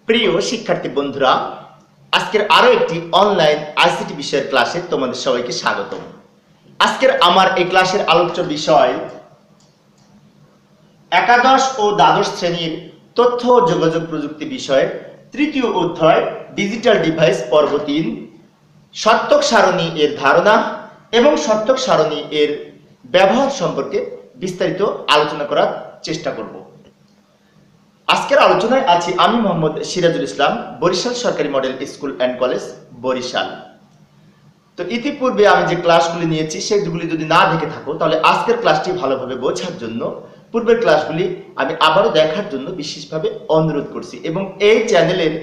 প্রিয় শিক্ষার্থী বন্ধুরা, আজকের আরো একটি অনলাইন আইসিটি বিষয়ের ক্লাসে তোমাদের সবাইকে স্বাগতম। আজকের আমার এই ক্লাসের আলোচ্য বিষয় একাদশ ও দ্বাদশ শ্রেণীর তথ্য ও যোগাযোগ প্রযুক্তি বিষয়ের তৃতীয় অধ্যায় ডিজিটাল ডিভাইস পর্ব ৩, সত্যক সারণী এর ধারণা এবং সত্যক সারণী এর ব্যবহার সম্পর্কে বিস্তারিত আলোচনা করার চেষ্টা করব। আজকের আলোচনায় আছি আমি মোহাম্মদ সিরাজুল ইসলাম, বরিশাল সরকারি model school and college, Barishal. তো ইতিপূর্বে আমি যে ক্লাসগুলি নিয়েছি সেগুলি যদি না দেখে থাকো তাহলে আজকের ক্লাসটি ভালোভাবে বোঝার জন্য পূর্বের ক্লাসগুলি আমি আবারও দেখার জন্য বিশেষভাবে অনুরোধ করছি এবং এই চ্যানেলের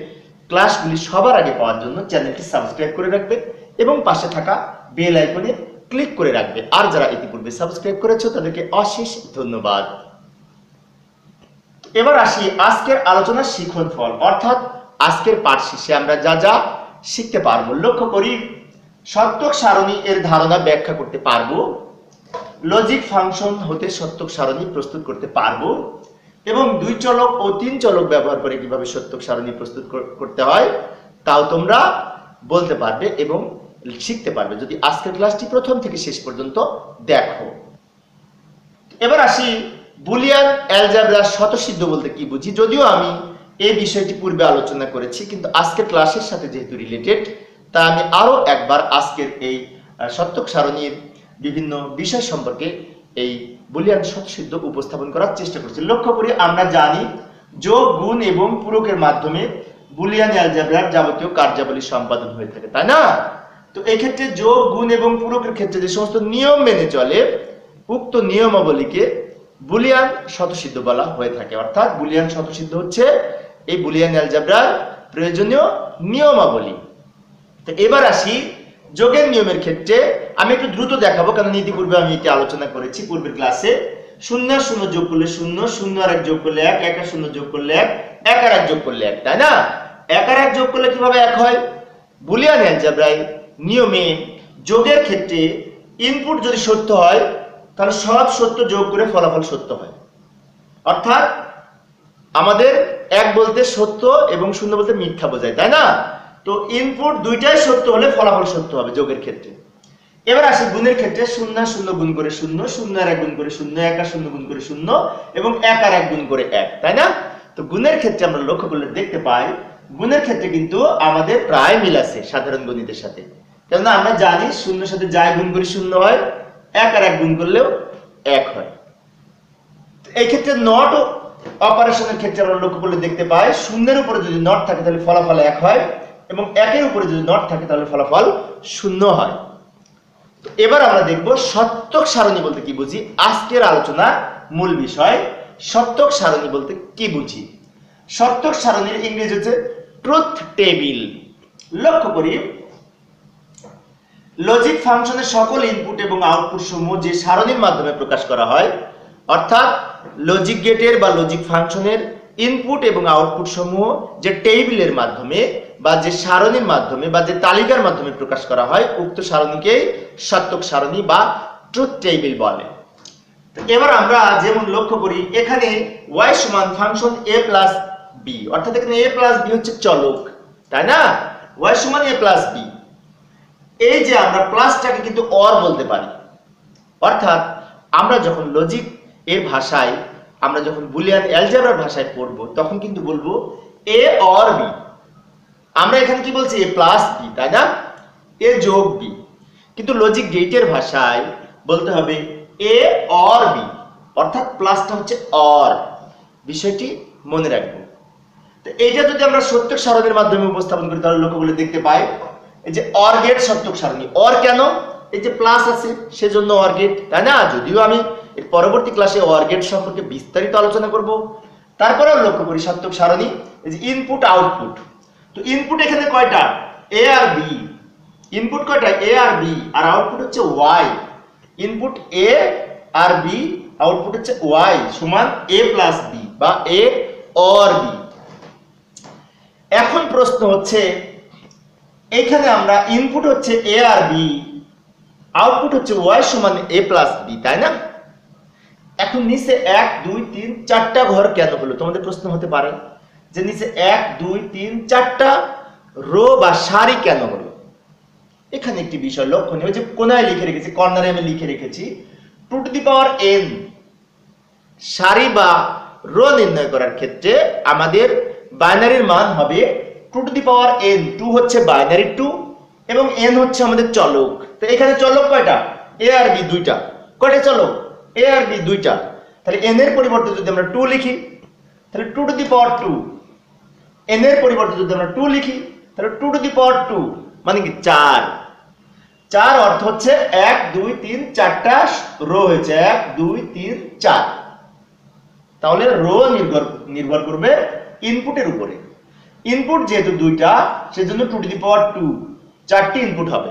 ক্লাসগুলি সবার আগে পাওয়ার জন্য চ্যানেলটি সাবস্ক্রাইব করে রাখবে এবং পাশে থাকা বেল আইকনে ক্লিক করে রাখবে। আর যারা ইতিপূর্বে সাবস্ক্রাইব করেছো তাদেরকে অশেষ ধন্যবাদ। এবার আসি আজকের আলোচনার শিখন ফল, অর্থাৎ আজকের পাঠ শেষে আমরা যা যা শিখতে পারবো। লক্ষ্য করি, সত্যক সারণী এর ধারণা ব্যাখ্যা করতে পারবো, লজিক ফাংশন হতে সত্যক সারণী প্রস্তুত করতে পারবো এবং 2 চলক ও 3 চলক ব্যবহার করে কিভাবে সত্যক সারণী প্রস্তুত করতে হয় তাও তোমরা বলতে পারবে এবং শিখতে পারবে যদি আজকের ক্লাসটি প্রথম থেকে শেষ পর্যন্ত দেখো। এবার আসি বুলিয়ান অ্যালজেব্রার স্বতঃসিদ্ধ বলতে কি বুঝি। যদিও আমি এই বিষয়টি পূর্বে আলোচনা করেছি, কিন্তু আজকের ক্লাসের সাথে যেহেতু রিলেটেড তা আমি আরো একবার আজকের এই সত্যক সারণীর বিভিন্ন বিষয় সম্পর্কে এই বুলিয়ান স্বতঃসিদ্ধ উপস্থাপন করার চেষ্টা করছি। লক্ষ্য করি, আমরা জানি যোগ, গুণ এবং পূরকের মাধ্যমে বুলিয়ান অ্যালজেব্রার যাবতীয় কার্যাবলী সম্পাদন হয়ে থাকে, তাই না? তো এই ক্ষেত্রে যোগ, গুণ এবং পূরকের ক্ষেত্রে যে সমস্ত নিয়ম মেনে চলে উক্ত নিয়মাবলীকে বুলিয়ান স্বতঃসিদ্ধ বলা হয়ে থাকে। অর্থাৎ বুলিয়ান স্বতঃসিদ্ধ হচ্ছে এই বুলিয়ান অ্যালজেব্রার প্রয়োজনীয় নিয়মাবলী। তো এবার আসি যোগের নিয়মের ক্ষেত্রে। আমি একটু দ্রুত দেখাবো কারণ ইতিপূর্বে আমি এটি আলোচনা করেছি পূর্বের ক্লাসে। 0 আর 0 যোগ করলে 0, 0 আর 1 যোগ করলে 1, 1 আর 0 যোগ করলে 1, 1 আর 1 যোগ করলে 1, তাই না? 1 আর 1 যোগ করলে কিভাবে 1 হয়? বুলিয়ান অ্যালজেব্রার নিয়মে যোগের ক্ষেত্রে ইনপুট যদি সত্য হয় তাহলে সব সত্য যোগ করে ফলাফল সত্য হয়। অর্থাৎ আমাদের 1 বলতে সত্য এবং 0 বলতে মিথ্যা বোঝায়, তাই না? তো ইনপুট দুইটাই সত্য হলে ফলাফল সত্য হবে যোগের ক্ষেত্রে। এবার আসি গুণের ক্ষেত্রে। 0 আর 0 গুণ করে 0, 0 আর 1 গুণ করে 0, 1 আর 0 গুণ করে 0 এবং 1 আর 1 গুণ করে 1, তাই না? তো গুণের ক্ষেত্রে আমরা লক্ষ্য করলে দেখতে পাই গুণের ক্ষেত্রে কিন্তু আমাদের প্রায় মিল আছে সাধারণ গণিতের সাথে। কেননা আমরা জানি 0 সাথে যাই গুণ করি 0 হয়, 1 আর 1 গুণ করলেও 1 হয়। এই ক্ষেত্রে নট অপারেশনের ক্ষেত্রে আমরা লক্ষ্য করলে দেখতে পাই 0 এর উপরে যদি নট থাকে তাহলে ফলাফল 1 হয় এবং 1 এর উপরে যদি নট থাকে তাহলে ফলাফল 0 হয়। তো এবার আমরা দেখব সত্যক সারণী বলতে কি বুঝি। আজকের আলোচনা মূল বিষয় সত্যক সারণী বলতে কি বুঝি। সত্যক সারণীর ইংরেজি হচ্ছে ট্রুথ টেবিল। লক্ষ্য করি, লজিক ফাংশনের সকল ইনপুট এবং আউটপুট সমূহ যে সারণীর মাধ্যমে প্রকাশ করা হয়, অর্থাৎ লজিক গেটের বা লজিক ফাংশনের ইনপুট এবং আউটপুট সমূহ যে টেবিলের মাধ্যমে বা যে সারণীর মাধ্যমে বা যে তালিকার মাধ্যমে প্রকাশ করা হয় উক্ত সারণীকেই সত্যক সারণী বা ট্রুথ টেবিল বলে। এবার আমরা যেমন লক্ষ্য করি এখানে y সমান ফাংশন a প্লাস b, অর্থাৎ এখানে a প্লাস b হচ্ছে চলক, তাই না? y সমান a প্লাস b। এই যে আমরা প্লাসটাকে কিন্তু অর বলতে পারি। অর্থাৎ আমরা যখন লজিক এর ভাষায় আমরা যখন বুলিয়ান অ্যালজেব্রার ভাষায় পড়ব তখন কিন্তু বলবো a অর b। আমরা এখানে কি বলছি? a প্লাস b, তাই না? a যোগ b। কিন্তু লজিক গেটের ভাষায় বলতে হবে a অর b, অর্থাৎ প্লাসটা হচ্ছে অর। বিষয়টি মনে রাখবো। তো এইটা যদি আমরা সত্যক সারণীর মাধ্যমে উপস্থাপন করি তাহলে লক্ষ্য করলে দেখতে পাই এই যে অর গেট সত্যক সারণী। অর কেন? এই যে প্লাস আছে সেজন্য অর গেট, তাই না? যদিও আমি এর পরবর্তী ক্লাসে অর গেট সম্পর্কে বিস্তারিত আলোচনা করব। তারপরেও লক্ষ্য করি সত্যক সারণী এই যে ইনপুট আউটপুট। তো ইনপুট এখানে কয়টা? a আর b। ইনপুট কয়টা? a আর b, আর আউটপুট হচ্ছে y। ইনপুট a আর b, আউটপুট হচ্ছে y সমান a প্লাস b বা a অর b। এখন প্রশ্ন হচ্ছে এখানে আমরা ইনপুট হচ্ছে a আর b, আউটপুট হচ্ছে y সমান a প্লাস b, তাই না? এখন নিচে 1 2 3 4টা ঘর কেন হলো তোমাদের প্রশ্ন হতে পারে। যে নিচে 1 2 3 4টা রো বা সারি কেন হলো। এখানে একটি বিষয় লক্ষণীয়, যে কোনায় লিখে রেখেছি, কর্নারে আমি লিখে রেখেছি 2 টু দি পাওয়ার n সারি বা রো নির্ণয় করার ক্ষেত্রে আমাদের বাইনারির মান হবে 2 টু দি পাওয়ার n। 2 হচ্ছে বাইনারি 2 এবং n হচ্ছে আমাদের চলক। তো এখানে চলক কয়টা? a আর b দুইটা। কয়টা চলক? a আর b দুইটা। তাহলে n এর পরিবর্তে যদি আমরা 2 লিখি তাহলে 2 টু দি পাওয়ার 2, n এর পরিবর্তে যদি আমরা 2 লিখি তাহলে 2 টু দি পাওয়ার 2 মানে কি 4। 4 অর্থ হচ্ছে 1 2 3 4টা রো হয়েছে, 1 2 3 4। তাহলে রো নির্ভর করবে ইনপুটের উপরে। ইনপুট যেহেতু দুইটা, সেজন্য 2 টু দি পাওয়ার 2 4টি ইনপুট হবে।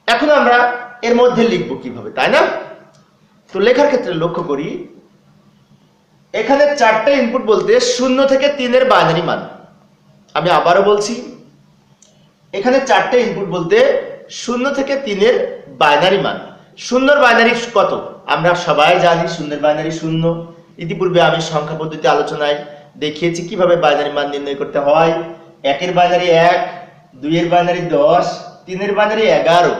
এখন আমরা এর মধ্যে লিখব কিভাবে, তাই না? তো লেখার ক্ষেত্রে লক্ষ্য করি, এখানে 4টা ইনপুট বলতে 0 থেকে 3 এর বাইনারি মান। আমি আবারও বলছি, এখানে 4টা ইনপুট বলতে 0 থেকে 3 এর বাইনারি মান। শূন্যর বাইনারি কত? আমরা সবাই জানি শূন্যের বাইনারি 0। ইতিপূর্বে আমি সংখ্যা পদ্ধতি আলোচনায় দেখিয়েছি কিভাবে বাইনারি মান নির্ণয় করতে হয়। 1 এর বাইনারি 1, 2 এর বাইনারি 10, 3 এর বাইনারি 11।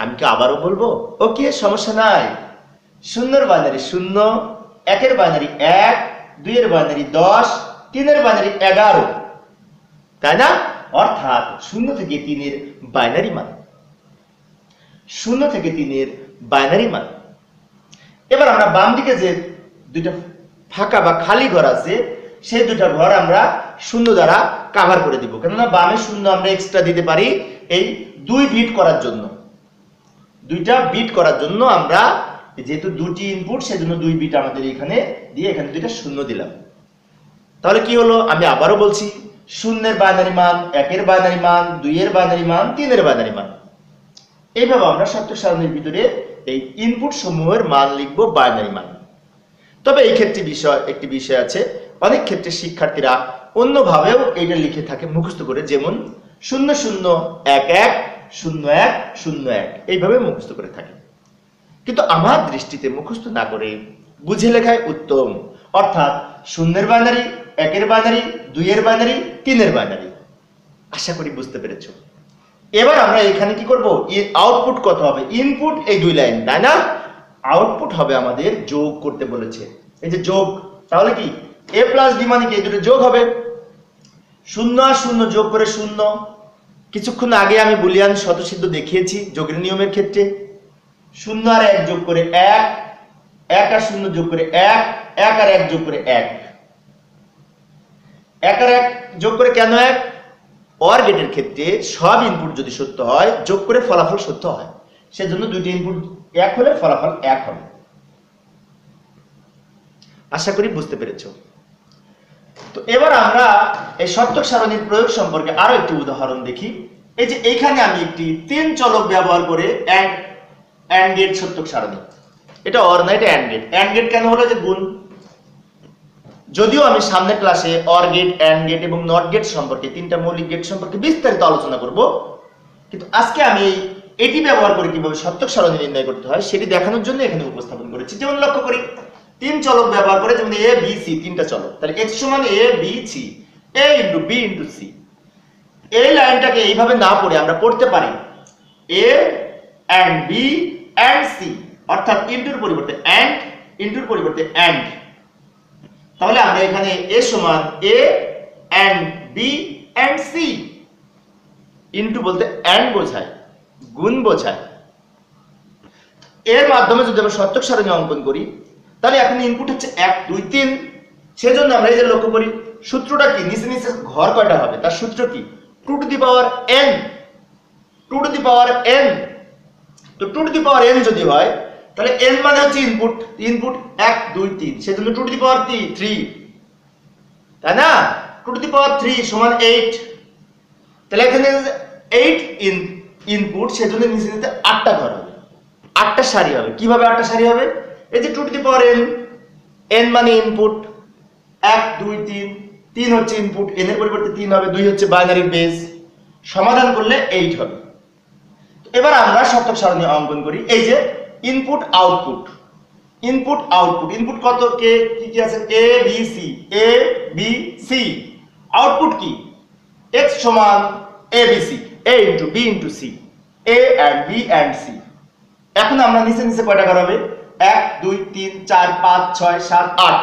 আমি কি আবারও বলবো? ওকে, সমস্যা নাই। শূন্যর বাইনারি 0, 1 এর বাইনারি 1, 2 এর বাইনারি 10, 3 এর বাইনারি 11, তাই না? অর্থাৎ 0 থেকে 3 এর বাইনারি মান। 0 থেকে 3 এর বাইনারি মান। এবার আমরা বাম দিকে যে দুইটা ফাঁকা বা খালি ঘর আছে, সেই দুইটা ঘর আমরা 0 দ্বারা কভার করে দিব। কেননা বামে 0 আমরা এক্সট্রা দিতে পারি এই 2 বিট করার জন্য। 2টা বিট করার জন্য আমরা, যেহেতু 2টি ইনপুট, সেজন্য 2 বিট আমাদের এখানে দিয়ে এখানে 2টা 0 দিলাম। তাহলে কি হলো? আমি আবারও বলছি, 0 এর বাইনারি মান, 1 এর বাইনারি মান, 2 এর বাইনারি মান, 3 এর বাইনারি মান। এইভাবে আমরা সত্য সারণীর ভিতরে এই ইনপুট সমূহের মান লিখব, বাইনারি মান। তবে এই ক্ষেত্রে একটি বিষয় আছে, অনেক ক্ষেত্রে শিক্ষার্থীরা অন্যভাবেও এটা লিখে থাকে মুখস্থ করে, যেমন 0 0 1 1 0 1 0 1, এইভাবে মুখস্থ করে থাকে। কিন্তু আমার দৃষ্টিতে মুখস্থ না করে বুঝে লেখায় উত্তম। অর্থাৎ 0 এর বাইনারি, 1 এর বাইনারি, 2 এর বাইনারি, 3 এর বাইনারি। আশা করি বুঝতে পেরেছো। এবার আমরা এখানে কি করব? আউটপুট কত হবে? ইনপুট এই 2 লাইন, তাই না? আউটপুট হবে আমাদের যোগ করতে বলেছে, এই যে যোগ। তাহলে কি a প্লাস b মানে কি? এই দুটো যোগ হবে। 0 আর 0 যোগ করে 0। কিছুক্ষণ আগে আমি বুলিয়ান স্বতঃসিদ্ধ দেখিয়েছি যোগের নিয়মের ক্ষেত্রে। 0 আর 1 যোগ করে 1, 1 আর 0 যোগ করে 1, 1 আর 1 যোগ করে 1। 1 আর 1 যোগ করে কেন 1? অর গেটের ক্ষেত্রে সব ইনপুট যদি সত্য হয়, যোগ করে ফলাফল সত্য হয়। সেজন্য 2টি ইনপুট 1 হলে ফলাফল 1 হবে। আশা করি বুঝতে পেরেছো। তো এবার আমরা এই সত্যক সারণীর প্রয়োগ সম্পর্কে আরো একটি উদাহরণ দেখি। এই যে এইখানে আমি একটি 3 চলক ব্যবহার করে অ্যান্ড গেট সত্যক সারণী। এটা অর না, এটা অ্যান্ড গেট। অ্যান্ড গেট কেন হলো? যে গুণ। যদিও আমি সামনের ক্লাসে অর গেট, অ্যান্ড গেট এবং নট গেট সম্পর্কে, 3টা মৌলিক গেট সম্পর্কে বিস্তারিত আলোচনা করব, কিন্তু আজকে আমি এটি ব্যবহার করে কিভাবে সত্যক সারণী নির্ণয় করতে হয় সেটি দেখানোর জন্য এখানে উপস্থাপন করেছি। যেমন লক্ষ্য করি, 3 চলক ব্যবহার করে, যেমন a b c 3টা চলক। তাহলে x সমান a b c, a into b into c। এই লাইনটাকে এইভাবে না পড়ে আমরা পড়তে পারি a and b and c, অর্থাৎ ইনটুর পরিবর্তে and, ইনটুর পরিবর্তে and। তাহলে আমরা এখানে a সমান a and b and c। Into বলতে and বোঝায়, গুণ বোঝায়। এর মাধ্যমে যদি আমরা সত্যক সারণী অঙ্কন করি, তাহলে এখন ইনপুট হচ্ছে 1 2 3। সেজন্য আমরা এই যে লক্ষ্য করি, সূত্রটা কি? নিচে নিচে ঘর কয়টা হবে তার সূত্র কি? 2 to the power n। 2 to the power n। তো 2 টু দি পাওয়ার n যদি হয়, তাহলে n মানে হচ্ছে ইনপুট। ইনপুট 1 2 3, সেজন্য 2 টু দি পাওয়ার 3, তাই না? 2 টু দি পাওয়ার 3 সমান 8। তাহলে এখানে 8 ইনপুট, সেজন্য নিচে নিচে 8টা ঘর হবে, 8টা সারি হবে। কিভাবে 8টা সারি হবে? এই যে 2 to the power n, n মানে ইনপুট, 1 2 3, 3 হচ্ছে ইনপুট, n এর পরিবর্তে 3 হবে, 2 হচ্ছে বাইনারি বেস। সমাধান করলে 8 হবে। এবার আমরা সত্যক সারণী অঙ্কন করি। এই যে input output, input output, input কত কে কি কি আছে A B C, A B C, output কি x সমান A B C, a into b into c, a and b and c। এখন আমরা নিচে নিচে কয়টা ঘর হবে 1 2 3 4 5 6 7 8।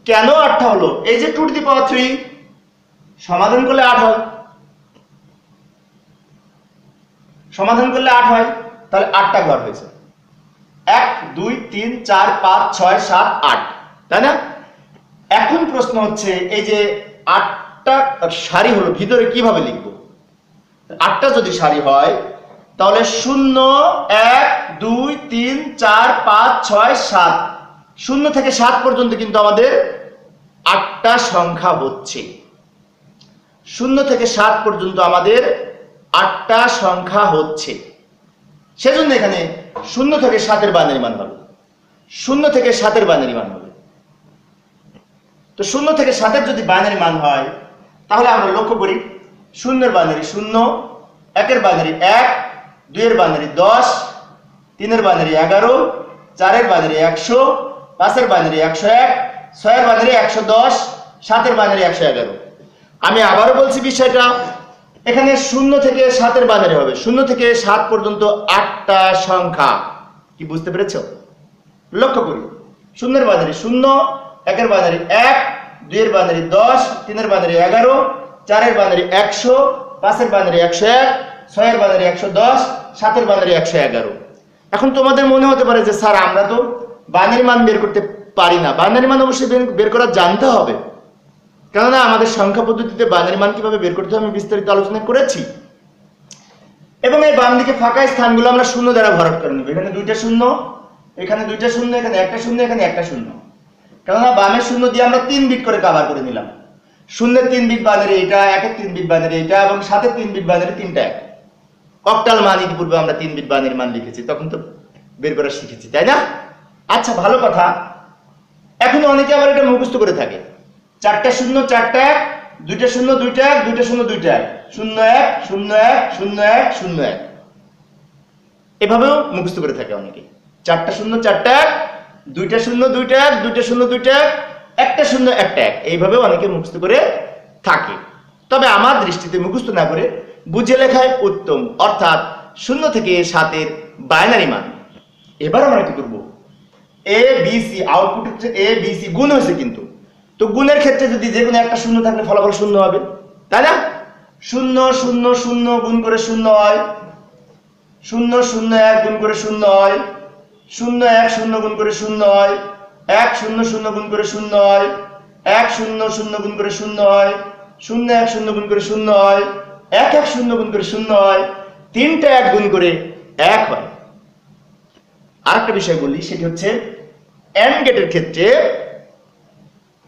কেন 8টা হলো? এই যে 2 টু দি পাওয়ার 3 সমাধান করলে 8 হয়, সমাধান করলে 8 হয়, তাহলে 8টা ঘর হয়েছে 1 2 3 4 5 6 7 8, তাই না? এখন প্রশ্ন হচ্ছে এই যে 8টা সারি হলো, ভিতরে কিভাবে লিখব? 8টা যদি সারি হয় তাহলে 0 1 2 3 4 5 6 7, 0 থেকে 7 পর্যন্ত কিন্তু আমাদের 8টা সংখ্যা হচ্ছে। 0 থেকে 7 পর্যন্ত আমাদের 8টা সংখ্যা হচ্ছে। সেজন্য এখানে 0 থেকে 7 এর বাইনারি মান হবে, 0 থেকে 7 এর বাইনারি মান হবে। তো 0 থেকে 7 এর যদি বাইনারি মান হয় তাহলে আমরা লক্ষ্য করি 0 এর বাইনারি 0, 1 এর বাইনারি 1, 2 এর বাইনারি 10, 3 এর বাইনারি 11, 4 এর বাইনারি 100, 5 এর বাইনারি 101, 6 এর বাইনারি 110, 7 এর বাইনারি 111। আমি আবারও বলছি বিষয়টা, এখানে 0 থেকে 7 এর বাইনারি হবে, 0 থেকে 7 পর্যন্ত 8টা সংখ্যা। কি বুঝতে পেরেছো? লক্ষ্য করি 0 এর বাইনারি 0, 1 এর বাইনারি 1, 2 এর বাইনারি 10, 3 এর বাইনারি 11, 4 এর বাইনারি 100, 5 এর বাইনারি 101, 6 এর বাইনারি 110, 7 এর বাইনারি 111। এখন তোমাদের মনে হতে পারে যে স্যার আমরা তো বাইনারি মান বের করতে পারি না। বাইনারি মান অবশ্যই বের করা জানতে হবে, কেননা আমাদের সংখ্যা পদ্ধতিতে বাইনারি মান কিভাবে বের করতে হবে আমি বিস্তারিত আলোচনা করেছি। এবং এই বাম দিকে ফাঁকা স্থানগুলো আমরা শূন্য দ্বারা ভরাট করে নেব। এখানে 2টা শূন্য, এখানে 2টা শূন্য, এখানে 1টা শূন্য, এখানে 1টা শূন্য, কেননা বামের শূন্য দিয়ে আমরা 3 বিট করে কভার করে নিলাম। 0-এর 3 বিট বাইনারি এটা, 1-এর 3 বিট বাইনারি এটা, এবং 7-এর 3 বিট বাইনারি 3টা 1। অক্টাল মান ইতিপূর্বে আমরা 3 বিট বাইনারি মান লিখেছি, তখন তো বের করা শিখেছি, তাই না? আচ্ছা, ভালো কথা। এখন অনেকে আবার এটা মুখস্থ করে থাকে, 4টা শূন্য 4টা 1, 2টা শূন্য 2টা 1, 2টা শূন্য 2টা 1, 0 1 0 1 0 1 0 1, এভাবেও মুখস্থ করে থাকে অনেকে। 4টা শূন্য 4টা 1, 2টা শূন্য 2টা 1, 2টা শূন্য 2টা 1, 1টা শূন্য 1টা 1, এইভাবেও অনেকে মুখস্থ করে থাকে। তবে আমার দৃষ্টিতে মুখস্থ না করে বুঝে লেখাই উত্তম, অর্থাৎ 0 থেকে 7 এর বাইনারি মান। এবার আমরা কি করব? এ বি সি, আউটপুট হচ্ছে এ বি সি, গুণ হয়েছে কিন্তু, তো গুণের ক্ষেত্রে যদি যে কোনো একটা শূন্য থাকলে ফলাফল শূন্য হবে, তাই না? 0 0 0 গুণ করে 0 হয়, 0 0 1 গুণ করে 0 হয়, 0 1 0 গুণ করে 0 হয়, 1 0 0 গুণ করে 0 হয়, 1 0 0 গুণ করে 0 হয়, 0 1 0 গুণ করে 0 হয়, 1 1 0 গুণ করে 0 হয়, 3টা 1 গুণ করে 1 হয়। আরেকটা বিষয় বলি, সেটি হচ্ছে এন্ড গেটের ক্ষেত্রে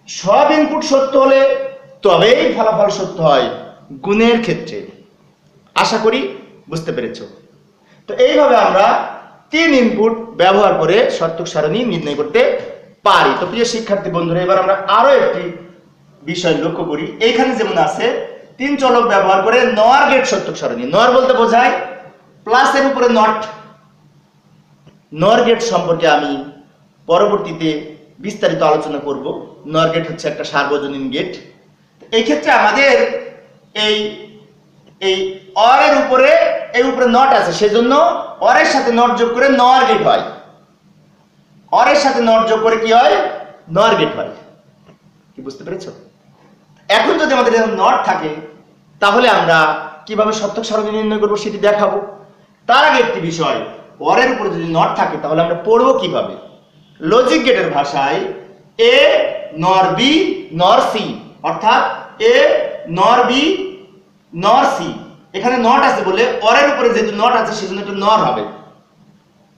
সব ইনপুট সত্য হলে তবেই ফলাফল সত্য হয় গুণের ক্ষেত্রে। আশা করি বুঝতে পেরেছো। তো এইভাবে আমরা 3 ইনপুট ব্যবহার করে সত্যক সারণী নির্ণয় করতে পারি। তো প্রিয় শিক্ষার্থী বন্ধুরা, এবার আমরা আরো একটি বিষয় লক্ষ্য করি। এইখানে যেমন আছে 3 চলক ব্যবহার করে নর গেট সত্যক সারণী। নর বলতে বোঝায় প্লাসের উপরে নট। নর গেট সম্পর্কে আমি পরবর্তীতে বিস্তারিত আলোচনা করব। নর গেট হচ্ছে একটা সার্বজনীন গেট। এই ক্ষেত্রে আমাদের এই অর এর উপরে নট আছে, সেজন্য অরের সাথে নট যোগ করে নর গেট হয়। অরের সাথে নট যোগ করে কি হয়? নর গেট হয়। কি বুঝতে পেরেছো? এখন যদি আমাদের নট থাকে তাহলে আমরা কিভাবে সত্যক সারণী নির্ণয় করব সেটি দেখাবো। তার আগে একটি বিষয়, অরের উপরে যদি নট থাকে তাহলে আমরা পড়বো কিভাবে? লজিক গেটের ভাষায় এ নর বি নর সি, অর্থাৎ এ নর বি নর সি। এখানে নট আছে বলে অরের উপরে যেহেতু নট আছে সেজন্য একটা নর হবে।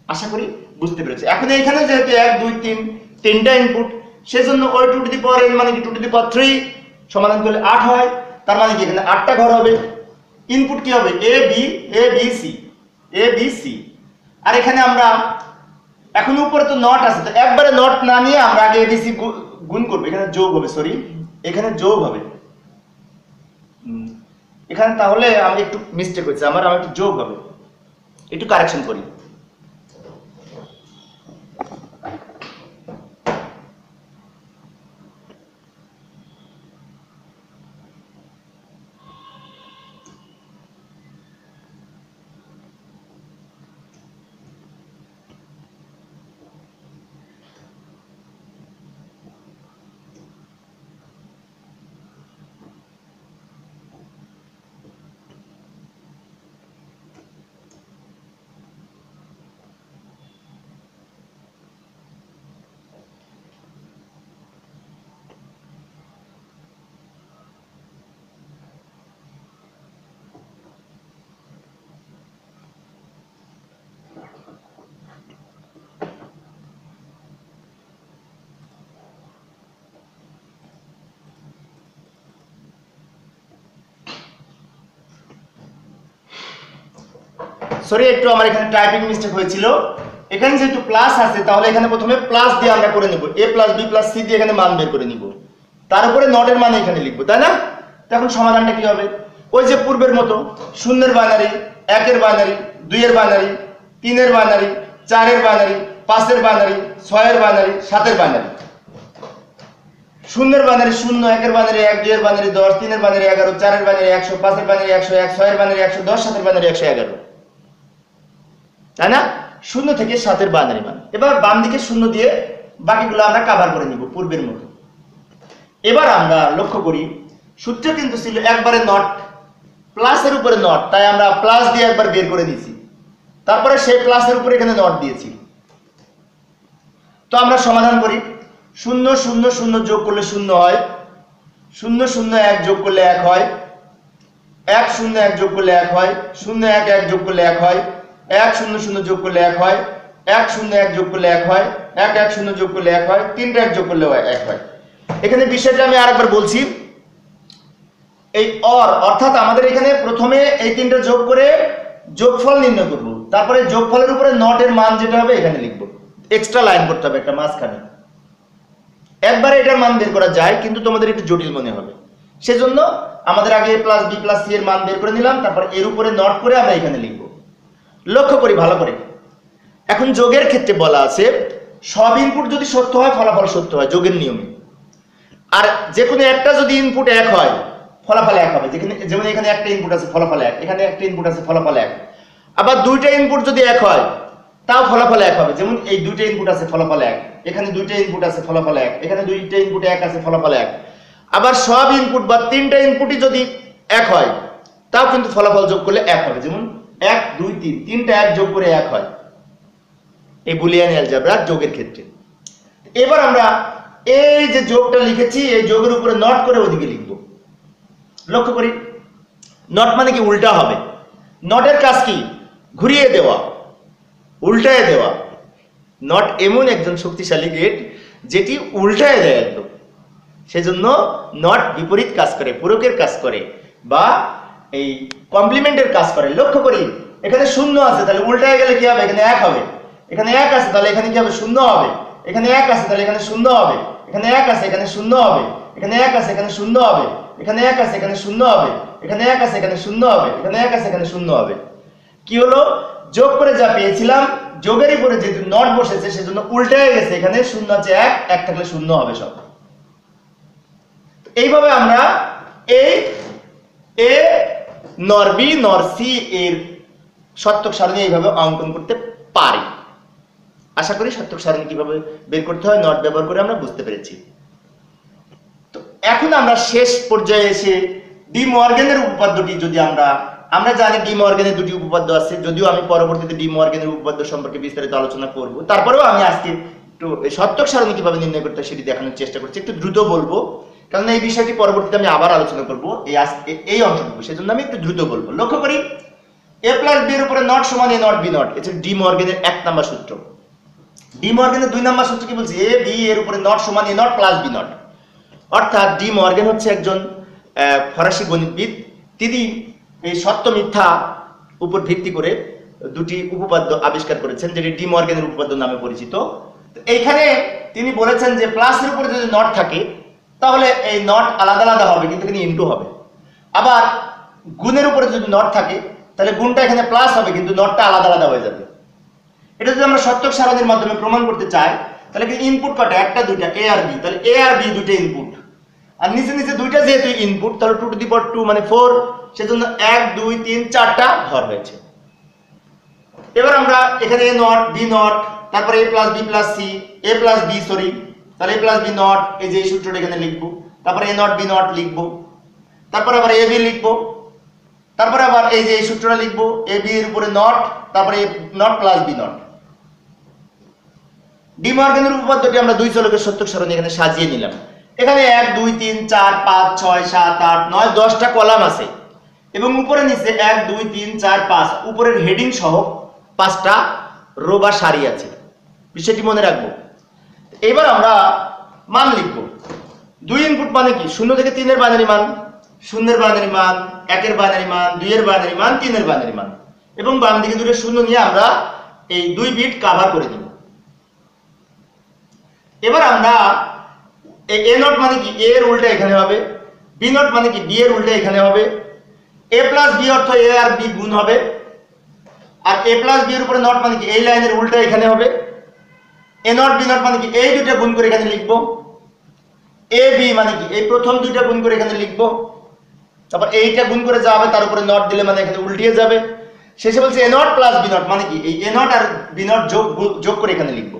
আশা করি বুঝতে পেরেছি। এখন এখানে যেহেতু 1 2 3 তিনটা ইনপুট, সেজন্য ওই 2 টু দি পাওয়ার n মানে কি 2 টু দি পাওয়ার 3 সমাধান করলে 8 হয়। তার মানে কি এখানে 8টা ঘর হবে। ইনপুট কি হবে? এ বি সি। আর এখানে আমরা এখন উপরে তো নট আছে, তো একবারে নট না নিয়ে আমরা আগে এ বি সি গুণ করব। এখানে যোগ হবে, সরি এখানে যোগ হবে এখানে, তাহলে আমি একটু মিস্টেক হয়েছে আমার একটু যোগ হবে, একটু কারেকশন করি। সরি একটু আমার এখানে টাইপিং মিস্টেক হয়েছিল। এখানে যেহেতু প্লাস আছে তাহলে এখানে প্রথমে প্লাস দিয়ে আমরা করে নিব, a plus b plus c দিয়ে এখানে মান বের করে নিব, তার উপরে নটের মান এখানে লিখবো, তাই না? তখন সমাধানটা কি হবে? ওই যে পূর্বের মতো, শূন্যের বাইনারি, একের বাইনারি, দুইয়ের বাইনারি, তিনের বাইনারি, চারের বাইনারি, পাঁচের বাইনারি, ছয়ের বাইনারি, সাতের বাইনারি। শূন্যের বাইনারি শূন্য, একের বাইনারি এক, দুইয়ের বাইনারি 10, তিনের বাইনারি 11, চারের বাইনারি 100, পাঁচের বাইনারি 101, ছয়ের বাইনারি 110, সাতের বাইনারি 111, তাই না? শূন্য থেকে সাতের বাইনারি মান। এবার বাম দিকে শূন্য দিয়ে বাকিগুলো আমরা কভার করে নিব পূর্বের মতো। এবার আমরা লক্ষ্য করি সূত্র কিন্তু ছিল একবারে নট, প্লাসের উপরে নট, তাই আমরা প্লাস দিয়ে একবার বের করে নিয়েছি, তারপরে সেই প্লাসের উপরে এখানে নট দিয়েছি। তো আমরা সমাধান করি, 0 0 0 যোগ করলে 0 হয়, 0 0 1 যোগ করলে 1 হয়, 1 0 1 যোগ করলে 1 হয়, 0 1 1 যোগ করলে 1 হয়, 1 0 0 যোগ করলে 1 হয়, 1 0 1 যোগ করলে 1 হয়, 1 1 0 যোগ করলে 1 হয়, 3টা 1 যোগ করলে 1 হয়। এখানে বিষয়টা আমি আরেকবার বলছি, এই অর্থাৎ আমাদের এখানে প্রথমে এই তিনটা যোগ করে যোগফল নির্ণয় করব, তারপরে যোগফলের উপরে নটের মান যেটা হবে এখানে লিখব, এক্সট্রা লাইন করতে হবে একটা মাঝখানে। একবারে এটার মান বের করা যায় কিন্তু তোমাদের একটু জটিল মনে হবে, সেজন্য আমাদের আগে a plus b plus c এর মান বের করে নিলাম, তারপর এর উপরে নট করে আমরা এখানে লিখব। লক্ষ্য করি ভালো করে, এখন যোগের ক্ষেত্রে বলা আছে সব ইনপুট যদি সত্য হয় ফলাফল সত্য হয় যোগের নিয়মে, আর যে কোনো একটা যদি ইনপুট 1 হয় ফলাফল 1 হবে। যেমন এখানে একটা ইনপুট আছে ফলাফল 1, এখানে একটা ইনপুট আছে ফলাফল 1। আবার দুইটা ইনপুট যদি 1 হয় তাও ফলাফল 1 হবে। যেমন এই দুইটা ইনপুট আছে ফলাফল 1, এখানে দুইটা ইনপুট আছে ফলাফল 1, এখানে দুইটা ইনপুট 1 আছে ফলাফল 1। আবার সব ইনপুট বা তিনটা ইনপুটই যদি 1 হয় তাও কিন্তু ফলাফল যোগ করলে 1 হবে। যেমন 1 2 3, তিনটা 1 যোগ করে 1 হয় এই বুলিয়ান অ্যালজেব্রার যোগের ক্ষেত্রে। এবার আমরা এই যে যোগটা লিখেছি এই যোগের উপরে নট করে ওদিকে লিখব। লক্ষ্য করি, নট মানে কি উল্টা হবে। নটের কাজ কি? ঘুরিয়ে দেওয়া, উল্টায় দেওয়া। নট এমন একজন শক্তিশালী গেট যেটি উল্টায় দেয় একদম, সেজন্য নট বিপরীত কাজ করে, পূরকের কাজ করে বা এই কমপ্লিমেন্টের কাজ করে। লক্ষ্য করি এখানে 0 আছে তাহলে উল্টায় গেলে কি হবে? এখানে 1 হবে। এখানে 1 আছে তাহলে এখানে কি হবে? 0 হবে। এখানে 1 আছে তাহলে এখানে 0 হবে। এখানে 1 আছে এখানে 0 হবে। এখানে 1 আছে এখানে 0 হবে। এখানে 1 আছে এখানে 0 হবে। এখানে 1 আছে এখানে 0 হবে। এখানে 1 আছে এখানে 0 হবে। কি হলো? যোগ করে যা পেয়েছিলাম যোগের উপরে যেহেতু নট বসেছে সেজন্য উল্টায় গেছে। এখানে 0 আছে 1, 1 থাকলে 0 হবে সব। এইভাবে আমরা এই এ নর বি নর সি এর সত্যক সারণী এইভাবে অঙ্কন করতে পারি। আশা করি সত্যক সারণী কিভাবে বের করতে হয় নট ব্যবহার করে আমরা বুঝতে পেরেছি। তো এখন আমরা শেষ পর্যায়ে এসে ডি মর্গানের উপপাদ্যটি যদি আমরা জানি ডি মর্গানের দুটি উপপাদ্য আছে, যদিও আমি পরবর্তীতে ডি মর্গানের উপপাদ্য সম্পর্কে বিস্তারিত আলোচনা করব। তারপরেও আমি আজকে একটু সত্যক সারণী কিভাবে নির্ণয় করতে হয় সেটি দেখানোর চেষ্টা করছি। একটু দ্রুত বলবো কারণ এই বিষয়টি পরবর্তীতে আমি আবার আলোচনা করব এই অংশটুকু, সেজন্য আমি একটু দ্রুত বলবো। লক্ষ্য করি a প্লাস b এর উপরে নট সমান a নট b নট, এটা ডি মর্গানের 1 নাম্বার সূত্র। ডি মর্গানের 2 নাম্বার সূত্র কি বলছে? a b এর উপরে নট সমান a not plus b not. অর্থাৎ ডি মর্গান হচ্ছে একজন ফরাসি গণিতবিদ। তিনি এই সত্য মিথ্যা উপর ভিত্তি করে দুটি উপপাদ্য আবিষ্কার করেছেন যেটি ডি মর্গানের উপপাদ্য নামে পরিচিত। এইখানে তিনি বলেছেন যে প্লাসের উপরে যদি নট থাকে তাহলে এই নট আলাদা আলাদা হবে কিন্তু এখানে ইনটু হবে। আবার গুণের উপরে যদি নট থাকে তাহলে গুণটা এখানে প্লাস হবে কিন্তু নটটা আলাদা আলাদা হয়ে যাবে। এটা যদি আমরা সত্যক সারণীর মাধ্যমে প্রমাণ করতে চাই তাহলে কি ইনপুট কটা? একটা দুইটা, a আর b, তাহলে a আর b দুটো ইনপুট, আর নিচে নিচে দুইটা যেহেতু ইনপুট তাহলে 2 টু দি পাওয়ার 2 মানে 4, সেজন্য 1 2 3 4টা ঘর হয়েছে। এবার আমরা এখানে a নট b নট, তারপরে a plus b plus c, a plus b sorry, তাহলে a প্লাস b নট, এই যে এই সূত্রটা এখানে লিখবো, তারপরে a নট b নট লিখবো, তারপরে আবার ab লিখবো, তারপরে আবার এই যে এই সূত্রটা লিখবো ab এর উপরে নট, তারপরে a not plus b not. De মর্গানের উপপাদ্যটি আমরা দুই চলকের সত্যক সারণী এখানে সাজিয়ে নিলাম। এখানে 1 2 3 4 5 6 7 8 9 10টা কলাম আছে এবং উপরে নিচে 1 2 3 4 5 উপরের হেডিং সহ 5টা রো বা সারি আছে। বিষয়টি মনে রাখবো। এবার আমরা মান লিখব। 2 ইনপুট মানে কি? 0 থেকে 3 এর বাইনারি মান, 0 এর বাইনারি মান, 1 এর বাইনারি মান, 2 এর বাইনারি মান, 3 এর বাইনারি মান। এবং বাম দিকে দুটো শূন্য নিয়ে আমরা এই 2 বিট কভার করে দিব। এবার আমরা এ নট মানে কি এ এর উল্টা এখানে হবে, বি নট মানে কি বি এর উল্টা এখানে হবে, এ প্লাস বি অর্থ এ আর বি গুণ হবে, আর এ প্লাস বি এর উপরে নট মানে কি এই লাইনের উল্টা এখানে হবে, এ নট বি নট মানে কি এই দুটো গুণ করে এখানে লিখব, এ বি মানে কি এই প্রথম দুইটা গুণ করে এখানে লিখব, তারপর এইটা গুণ করে যা হবে তার উপরে নট দিলে মানে এখানে উল্টিয়ে যাবে। শেষে বলছে এ নট প্লাস বি নট মানে কি এই এ নট আর বি নট যোগ করে এখানে লিখব।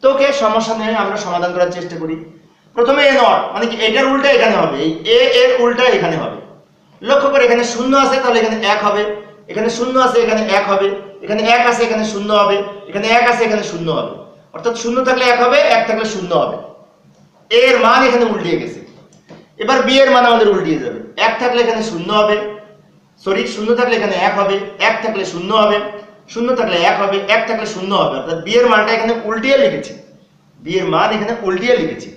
তো ওকে, সমস্যা নেই, আমরা সমাধান করার চেষ্টা করি। প্রথমে এ নট মানে কি এটার উল্টা এখানে হবে, এই এ এর উল্টা এখানে হবে। লক্ষ্য করে এখানে শূন্য আছে তাহলে এখানে 1 হবে, এখানে শূন্য আছে এখানে 1 হবে, এখানে 1 আছে এখানে শূন্য হবে, এখানে 1 আছে এখানে শূন্য হবে, অর্থাৎ শূন্য থাকলে 1 হবে, 1 থাকলে শূন্য হবে। এ এর মান এখানে উল্টিয়ে গেছে। এবার বি এর মান আমাদের উল্টিয়ে যাবে, 1 থাকলে এখানে শূন্য হবে, সরি শূন্য থাকলে এখানে 1 হবে, 1 থাকলে শূন্য হবে, শূন্য থাকলে 1 হবে, 1 থাকলে শূন্য হবে, অর্থাৎ বি এর মানটা এখানে উল্টিয়ে লিখেছি, বি এর মান এখানে উল্টিয়ে লিখেছি।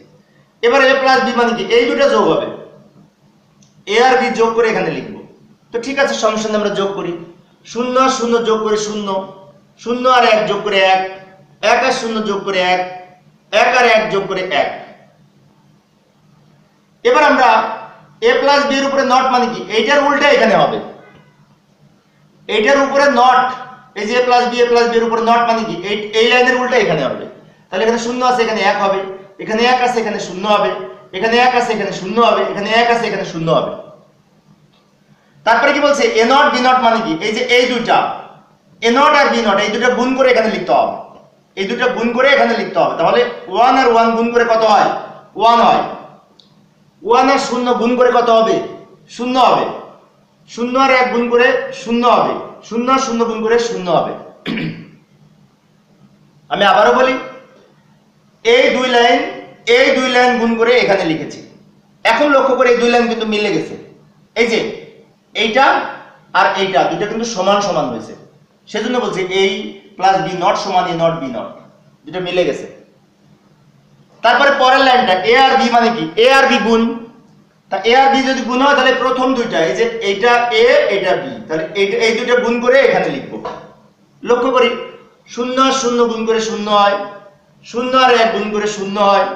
এবার এ প্লাস বি মানে কি এই দুটো যোগ হবে, এ আর বি যোগ করে এখানে লিখব। তো ঠিক আছে, সমস্যা নেই, আমরা যোগ করি। 0 আর 0 যোগ করে 0, 0 আর 1 যোগ করে 1, 1 আর 0 যোগ করে 1, 1 আর 1 যোগ করে 1। এবার আমরা a প্লাস b এর উপরে নট মানে কি এইটার উল্টা এখানে হবে, এইটার উপরে নট, এই যে a প্লাস b এর উপরে নট মানে কি এই লাইনের উল্টা এখানে হবে। তাহলে এখানে 0 আছে এখানে 1 হবে, এখানে 1 আছে এখানে 0 হবে, এখানে 1 আছে এখানে 0 হবে, এখানে 1 আছে এখানে 0 হবে। তারপরে কি বলছে a নট b নট মানে কি এই যে এই দুইটা a নট আর b নট এই দুটো গুণ করে এখানে লিখতে হবে, এই দুটো গুণ করে এখানে লিখতে হবে। তাহলে 1 আর 1 গুণ করে কত হয়? 1 হয়। 1 আর 0 গুণ করে কত হবে? 0 হবে। 0 আর 1 গুণ করে 0 হবে, 0 আর 0 গুণ করে 0 হবে। আমি আবারও বলি, এই দুই লাইন গুণ করে এখানে লিখেছি। এখন লক্ষ্য করে এই দুই লাইন কিন্তু মিলে গেছে, এই যে এইটা আর এইটা দুটো কিন্তু সমান সমান হয়েছে, সেজন্য বলছি এই প্লাস বি নট সমান এ নট বি নট, দুটো মিলে গেছে। তারপরে পরের লাইনটা এ আর বি মানে কি এ আর বি গুণ, তা এ আর বি যদি গুণ হয় তাহলে প্রথম দুইটা এই যে এইটা এ এটা বি, তাহলে এই দুইটা গুণ করে এখানে লিখব। লক্ষ্য করি 0 আর 0 গুণ করে 0 হয়, 0 আর 1 গুণ করে 0 হয়,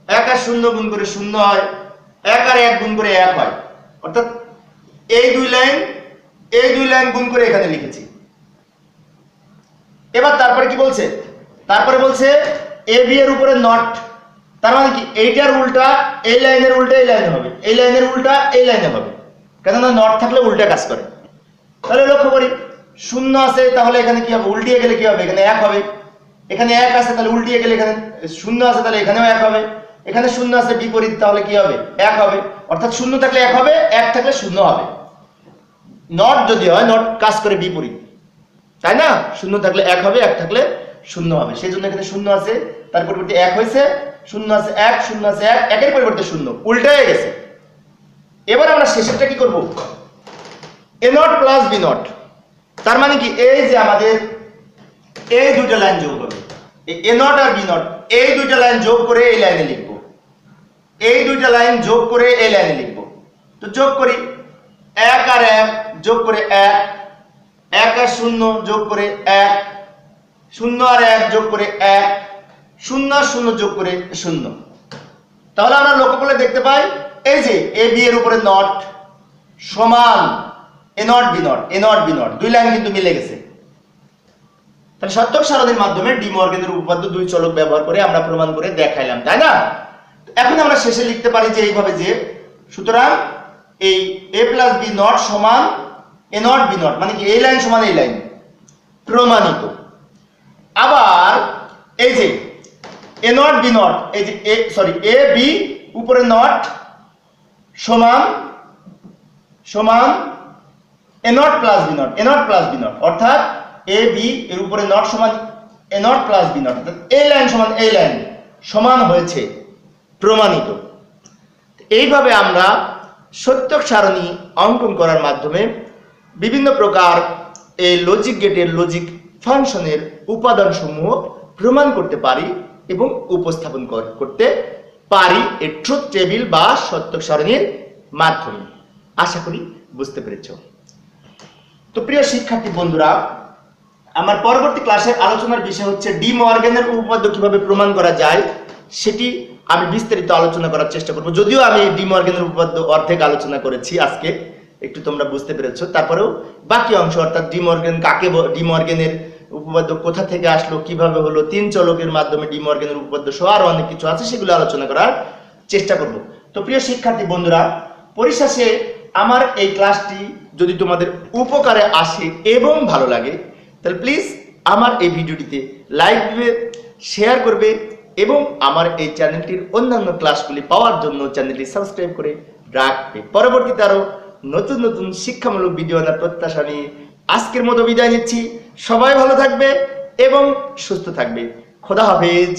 1 আর 0 গুণ করে 0 হয়, 1 আর 1 গুণ করে 1 হয়, অর্থাৎ এই দুই লাইন গুণ করে এখানে লিখেছি। এবার তারপরে কি বলছে? তারপরে বলছে এ বি এর উপরে নট, তার মানে কি এইটার উল্টা এই লাইনের উল্টা এই লাইনে হবে, এই লাইনের উল্টা এই লাইনে হবে, কেননা নট থাকলে উল্টা কাজ করে। তাহলে লক্ষ্য করি 0 আছে তাহলে এখানে কি হবে? উল্টিয়ে গেলে কি হবে? এখানে 1 হবে। এখানে 1 আছে তাহলে উল্টিয়ে গেলে এখানে 0 আছে তাহলে এখানেও 1 হবে। এখানে 0 আছে বিপরীত, তাহলে কি হবে? 1 হবে। অর্থাৎ 0 থাকলে 1 হবে, 1 থাকলে 0 হবে। নট যদি হয় নট কাজ করে বিপরীত, তাই না? 0 থাকলে 1 হবে, 1 থাকলে 0 হবে। সেই জন্য এখানে 0 আছে, তার পরিবর্তে 1 হয়েছে, 0 আছে 1, 0 আছে 1, 1 এর পরিবর্তে 0, উল্টে হয়ে গেছে। এবার আমরা শেষেরটা কি করব? এ নট প্লাস বি নট, তার মানে কি এই যে আমাদের এই দুইটা লাইন যোগ হবে, এ নট আর বি নট এই দুইটা লাইন যোগ করে এই লাইনে লিখব, এই দুইটা লাইন যোগ করে এই লাইনে লিখব। তো যোগ করি, 1 আর 1 যোগ করে 1, 1 আর 0 যোগ করে 1, 0 আর 1 যোগ করে 1, 0 আর 0 যোগ করে 0। তাহলে আমরা লক্ষ্য করলে দেখতে পাই এই যে এ বি এর উপরে নট সমান A not B not, A not B not, দুই লাইন কিন্তু মিলে গেছে। তাহলে সত্যক সারণীর মাধ্যমে ডি মর্গেনের উপপাদ্য দুই চলক ব্যবহার করে আমরা প্রমাণ করে দেখাইলাম, তাই না? এখন আমরা শেষে লিখতে পারি যে এইভাবে যে সুতরাং এই a প্লাস বি নট সমান এ নট বি নট মানে কি এই লাইন সমান এই লাইন, প্রমাণিত। আবার এই যে এ নট বি নট এই যে এ বি উপরে নট সমান A not plus B not, A not plus B not, অর্থাৎ এ বি এর উপরে নট সমান A not plus B not, অর্থাৎ এই লাইন সমান এই লাইন সমান হয়েছে, প্রমাণিত। এইভাবে আমরা সত্যক সারণী অঙ্কন করার মাধ্যমে বিভিন্ন প্রকার এই লজিক গেটের লজিক ফাংশনের উপাদানসমূহ প্রমাণ করতে পারি এবং উপস্থাপন করতে পারি এই ট্রুথ টেবিল বা সত্যক সারণীর মাধ্যমে। আশা করি বুঝতে পেরেছ। তো প্রিয় শিক্ষার্থী বন্ধুরা, আমার পরবর্তী ক্লাসের আলোচনার বিষয় হচ্ছে ডি মর্গ্যানের উপপাদ্য কিভাবে প্রমাণ করা যায় সেটি আমি বিস্তারিত আলোচনা করার চেষ্টা করব। যদিও আমি ডি মর্গ্যানের উপপাদ্য অর্ধেক আলোচনা করেছি আজকে, একটু তোমরা বুঝতে পেরেছো, তারপরেও বাকি অংশ অর্থাৎ ডি মর্গ্যানের উপপাদ্য কোথা থেকে আসলো, কিভাবে হলো, তিন চলকের মাধ্যমে ডি মর্গ্যানের উপপাদ্য সহ আরো অনেক কিছু আছে, সেগুলো আলোচনা করার চেষ্টা করব। তো প্রিয় শিক্ষার্থী বন্ধুরা, পরিশেষে আমার এই ক্লাসটি যদি তোমাদের উপকারে আসে এবং ভালো লাগে তাহলে প্লিজ আমার এই ভিডিওটিতে লাইক দিবে, শেয়ার করবে এবং আমার এই চ্যানেলটির অন্যান্য ক্লাসগুলি পাওয়ার জন্য চ্যানেলটি সাবস্ক্রাইব করে রাখবে। পরবর্তীতে আরো নতুন নতুন শিক্ষামূলক ভিডিও আনার প্রত্যাশা নিয়ে আজকের মতো বিদায় নিচ্ছি। সবাই ভালো থাকবে এবং সুস্থ থাকবে। খোদা হাফেজ।